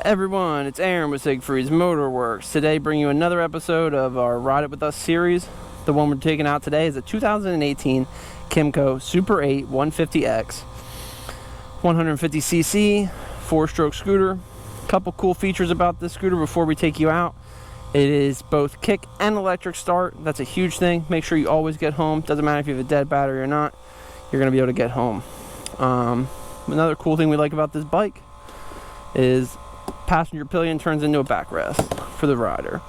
Everyone, it's Aaron with Siegfried's Motorworks. Today, bring you another episode of our Ride It With Us series. The one we're taking out today is a 2018 Kymco Super 8 150X, 150cc, 4-stroke scooter. Couple cool features about this scooter before we take you out. It is both kick and electric start. That's a huge thing. Make sure you always get home. Doesn't matter if you have a dead battery or not. You're going to be able to get home. Another cool thing we like about this bike is passenger pillion turns into a backrest for the rider.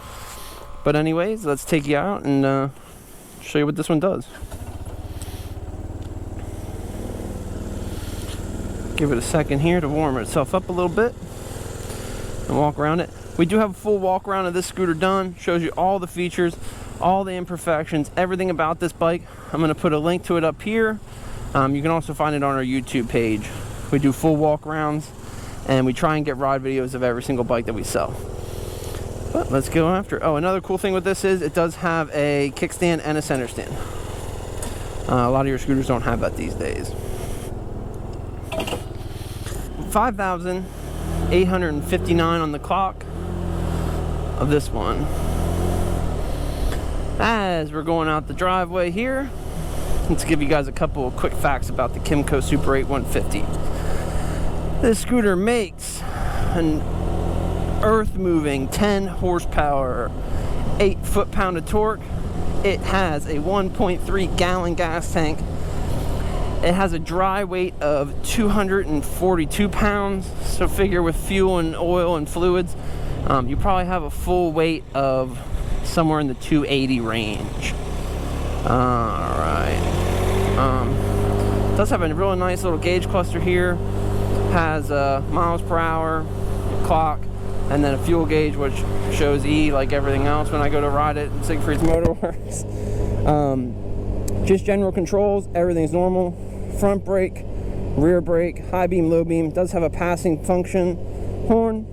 But anyways, let's take you out and show you what this one does. Give it a second here to warm itself up a little bit and walk around it. We do have a full walk around of this scooter done. Shows you all the features, all the imperfections, everything about this bike. I'm going to put a link to it up here. You can also find it on our YouTube page. We do full walk arounds, and we try and get ride videos of every single bike that we sell. But let's go after. Oh, another cool thing with this is it does have a kickstand and a center stand. A lot of your scooters don't have that these days. 5,859 on the clock of this one. As we're going out the driveway here, let's give you guys a couple of quick facts about the Kymco Super 8 150. This scooter makes an earth-moving 10 horsepower, 8 foot-pound of torque. It has a 1.3 gallon gas tank. It has a dry weight of 242 pounds. So figure with fuel and oil and fluids, you probably have a full weight of somewhere in the 280 range. Alright. It does have a really nice little gauge cluster here. Has miles per hour clock, and then a fuel gauge which shows E like everything else when I go to ride it in Siegfried's Motorworks. Just general controls, everything's normal. Front brake, rear brake, high beam, low beam. Does have a passing function, horn,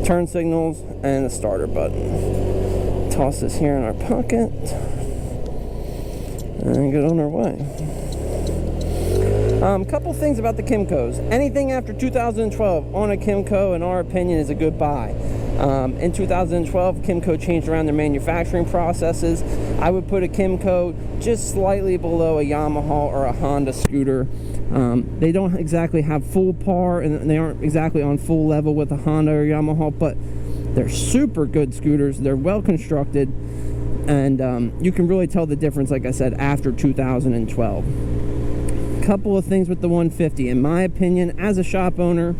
turn signals, and a starter button. Toss this here in our pocket and get on our way. Couple things about the Kymcos. Anything after 2012 on a Kymco, in our opinion, is a good buy. In 2012, Kymco changed around their manufacturing processes. I would put a Kymco just slightly below a Yamaha or a Honda scooter. They don't exactly have full par, and they aren't exactly on full level with a Honda or Yamaha, but they're super good scooters. They're well constructed, and you can really tell the difference, like I said, after 2012. Couple of things with the 150. In my opinion, as a shop owner,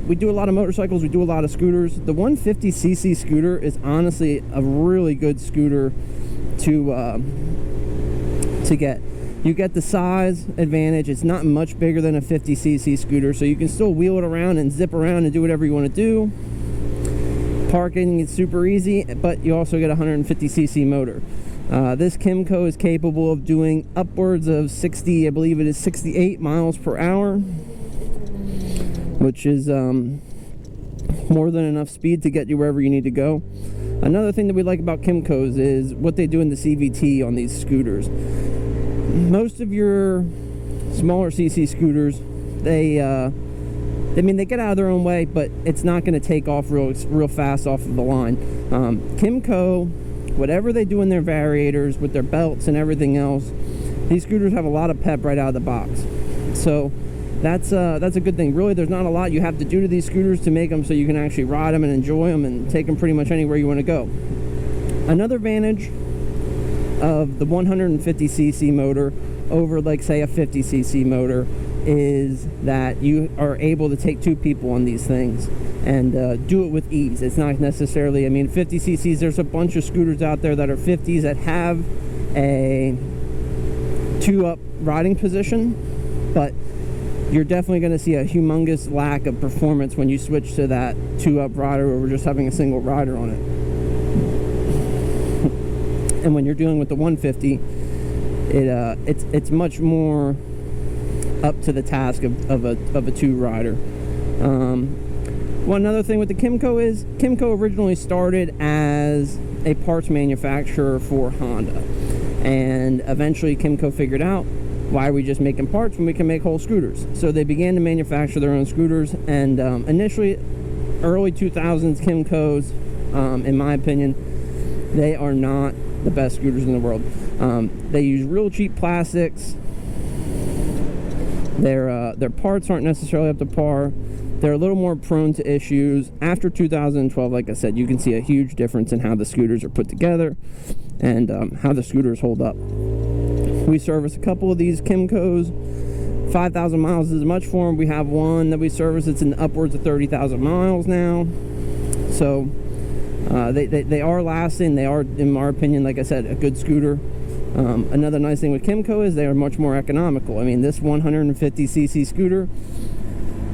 we do a lot of motorcycles, we do a lot of scooters. The 150cc scooter is honestly a really good scooter to get. You get the size advantage. It's not much bigger than a 50cc scooter, so you can still wheel it around and zip around and do whatever you want to do. Parking is super easy, but you also get a 150cc motor. This Kymco is capable of doing upwards of 60, I believe it is 68 miles per hour, which is more than enough speed to get you wherever you need to go. Another thing that we like about Kymcos is what they do in the CVT on these scooters. Most of your smaller CC scooters, they get out of their own way, but it's not going to take off real fast off of the line. Kymco, whatever they do in their variators with their belts and everything else, these scooters have a lot of pep right out of the box. So that's a good thing. Really, there's not a lot you have to do to these scooters to make them so you can actually ride them and enjoy them and take them pretty much anywhere you want to go. Another advantage of the 150cc motor over, like, say, a 50cc motor is that you are able to take two people on these things and do it with ease. It's not necessarily, 50cc's, there's a bunch of scooters out there that are 50s that have a 2-up riding position, but you're definitely going to see a humongous lack of performance when you switch to that 2-up rider over just having a single rider on it. And when you're dealing with the 150, it's much more up to the task of a 2-rider. One other thing with the Kymco is Kymco originally started as a parts manufacturer for Honda, and eventually Kymco figured out, why are we just making parts when we can make whole scooters? So they began to manufacture their own scooters, and initially early 2000s Kymcos, in my opinion, they are not the best scooters in the world. They use real cheap plastics. Their parts aren't necessarily up to par. They're a little more prone to issues. After 2012, like I said, you can see a huge difference in how the scooters are put together and how the scooters hold up. We service a couple of these Kymcos. 5,000 miles is much for them. We have one that we service. It's in upwards of 30,000 miles now. So they are lasting. They are, in my opinion, like I said, a good scooter. Another nice thing with Kymco is they are much more economical. I mean, this 150cc scooter,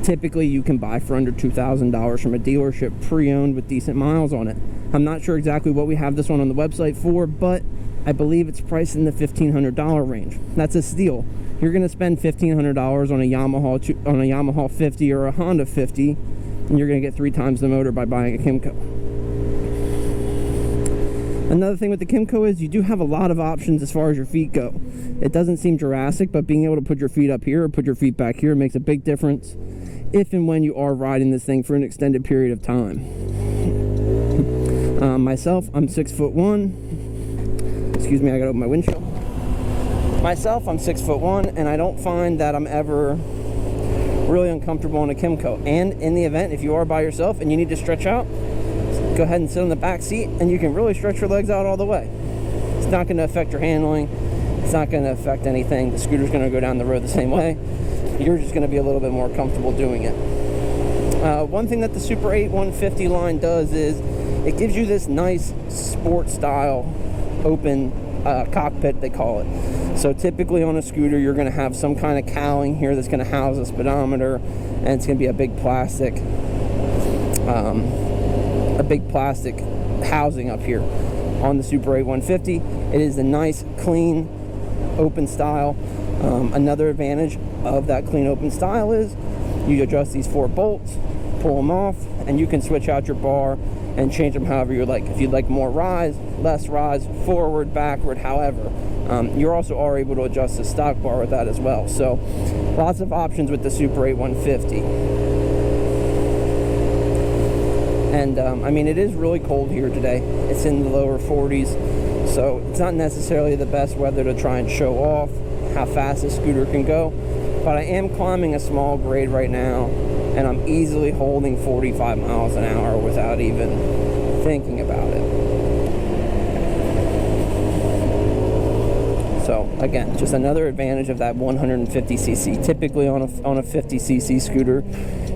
typically you can buy for under $2,000 from a dealership, pre-owned with decent miles on it. I'm not sure exactly what we have this one on the website for, but I believe it's priced in the $1,500 range. That's a steal. You're going to spend $1,500 on a Yamaha 50 or a Honda 50, and you're going to get 3 times the motor by buying a Kymco. Another thing with the Kymco is you do have a lot of options as far as your feet go. It doesn't seem drastic, but being able to put your feet up here or put your feet back here makes a big difference if and when you are riding this thing for an extended period of time. Myself, I'm 6'1". Excuse me, I gotta open my windshield. Myself, I'm 6'1", and I don't find that I'm ever really uncomfortable in a Kymco. And in the event, if you are by yourself and you need to stretch out, go ahead and sit in the back seat, and you can really stretch your legs out all the way. It's not going to affect your handling. It's not going to affect anything. The scooter's going to go down the road the same way. You're just going to be a little bit more comfortable doing it. One thing that the Super 8 150 line does is it gives you this nice sport style open cockpit, they call it. So typically on a scooter, you're going to have some kind of cowling here that's going to house a speedometer, and it's going to be a big plastic housing up here. On the Super 8 150, it is a nice, clean, open style. Another advantage of that clean, open style is you adjust these 4 bolts, pull them off, and you can switch out your bar and change them however you like. If you'd like more rise, less rise, forward, backward, however. You also are able to adjust the stock bar with that as well. So lots of options with the Super 8 150. And I mean, it is really cold here today. It's in the lower 40s, so it's not necessarily the best weather to try and show off how fast a scooter can go. But I am climbing a small grade right now, and I'm easily holding 45 miles an hour without even thinking about it. So again, just another advantage of that 150cc. Typically on a 50cc scooter,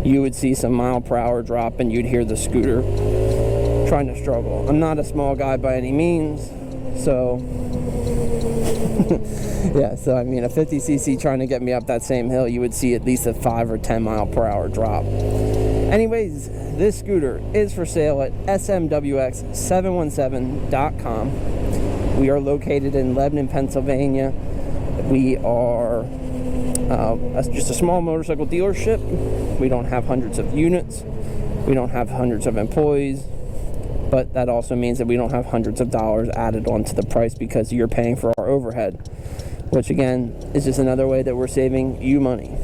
you would see some mile per hour drop and you'd hear the scooter trying to struggle. I'm not a small guy by any means, so yeah, so I mean, a 50cc trying to get me up that same hill, you would see at least a 5 or 10 mile per hour drop. Anyways, this scooter is for sale at smwx717.com. We are located in Lebanon, Pennsylvania. We are just a small motorcycle dealership. We don't have hundreds of units. We don't have hundreds of employees. But that also means that we don't have hundreds of dollars added onto the price because you're paying for our overhead, which again is just another way that we're saving you money.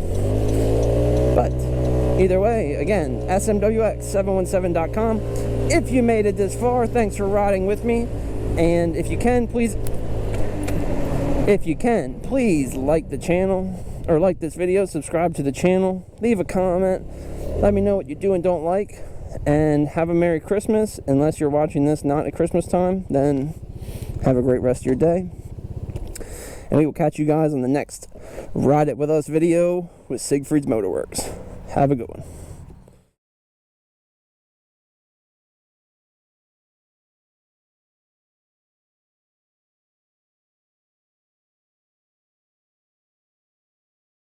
But either way, again, smwx717.com. If you made it this far, thanks for riding with me. And if you can, please like the channel, or like this video, subscribe to the channel, leave a comment, let me know what you do and don't like, and have a Merry Christmas. Unless you're watching this not at Christmas time, then have a great rest of your day. And we will catch you guys on the next Ride It With Us video with Siegfried's Motorworks. Have a good one.